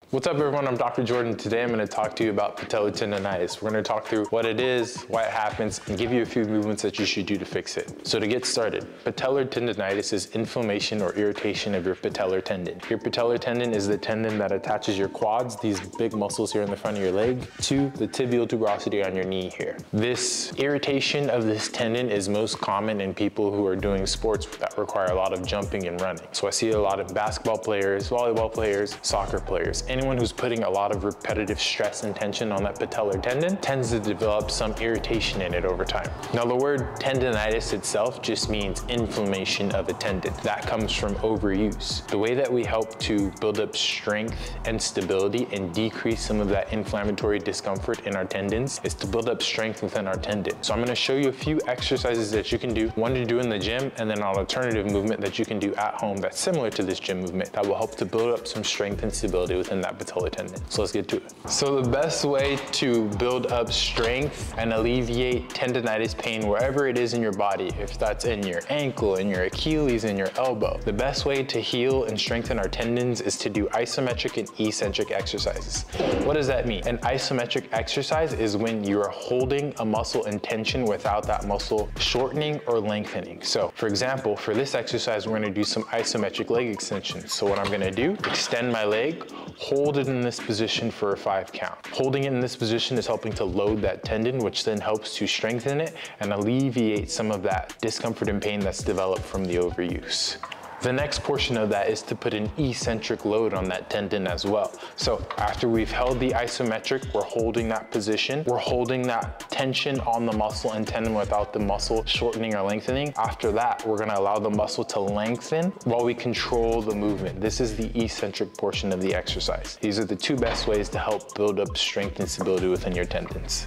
What's up everyone, I'm Dr. Jordan. Today I'm going to talk to you about patellar tendinitis. We're going to talk through what it is, why it happens, and give you a few movements that you should do to fix it. So to get started, patellar tendinitis is inflammation or irritation of your patellar tendon. Your patellar tendon is the tendon that attaches your quads, these big muscles here in the front of your leg, to the tibial tuberosity on your knee here. This irritation of this tendon is most common in people who are doing sports that require a lot of jumping and running. So I see a lot of basketball players, volleyball players, soccer players. Anyone who's putting a lot of repetitive stress and tension on that patellar tendon tends to develop some irritation in it over time. Now the word tendonitis itself just means inflammation of a tendon. That comes from overuse. The way that we help to build up strength and stability and decrease some of that inflammatory discomfort in our tendons is to build up strength within our tendon. So I'm going to show you a few exercises that you can do, one to do in the gym and then an alternative movement that you can do at home that's similar to this gym movement that will help to build up some strength and stability within that patellar tendon. So let's get to it. So the best way to build up strength and alleviate tendonitis pain wherever it is in your body, if that's in your ankle, in your Achilles, in your elbow, the best way to heal and strengthen our tendons is to do isometric and eccentric exercises. What does that mean? An isometric exercise is when you are holding a muscle in tension without that muscle shortening or lengthening. So for example, for this exercise, we're going to do some isometric leg extensions. So what I'm going to do, extend my leg, hold it in this position for a 5 count. Holding it in this position is helping to load that tendon, which then helps to strengthen it and alleviate some of that discomfort and pain that's developed from the overuse. The next portion of that is to put an eccentric load on that tendon as well. So after we've held the isometric, we're holding that position, we're holding that tension on the muscle and tendon without the muscle shortening or lengthening. After that, we're gonna allow the muscle to lengthen while we control the movement. This is the eccentric portion of the exercise. These are the two best ways to help build up strength and stability within your tendons.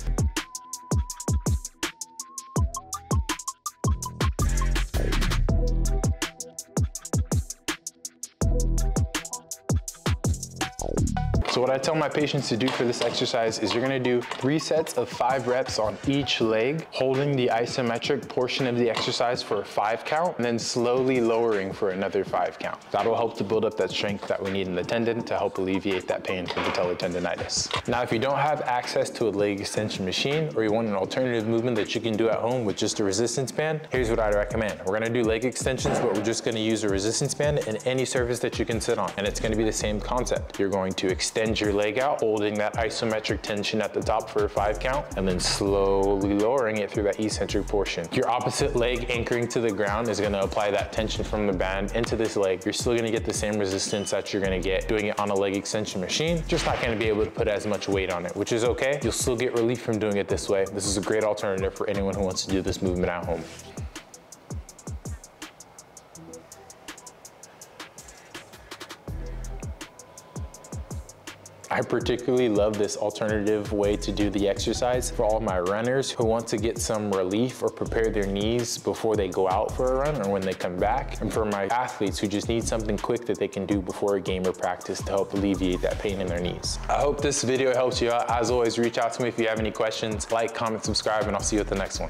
So what I tell my patients to do for this exercise is you're gonna do 3 sets of 5 reps on each leg, holding the isometric portion of the exercise for a 5 count, and then slowly lowering for another 5 count. That'll help to build up that strength that we need in the tendon to help alleviate that pain from patellar tendinitis. Now, if you don't have access to a leg extension machine, or you want an alternative movement that you can do at home with just a resistance band, here's what I'd recommend. We're gonna do leg extensions, but we're just gonna use a resistance band and any surface that you can sit on, and it's gonna be the same concept. You're going to extend your leg out, holding that isometric tension at the top for a 5 count, and then slowly lowering it through that eccentric portion. Your opposite leg anchoring to the ground is gonna apply that tension from the band into this leg. You're still gonna get the same resistance that you're gonna get doing it on a leg extension machine, just not gonna be able to put as much weight on it, which is okay. You'll still get relief from doing it this way. This is a great alternative for anyone who wants to do this movement at home. I particularly love this alternative way to do the exercise for all my runners who want to get some relief or prepare their knees before they go out for a run or when they come back, and for my athletes who just need something quick that they can do before a game or practice to help alleviate that pain in their knees. I hope this video helps you out. As always, reach out to me if you have any questions. Like, comment, subscribe, and I'll see you at the next one.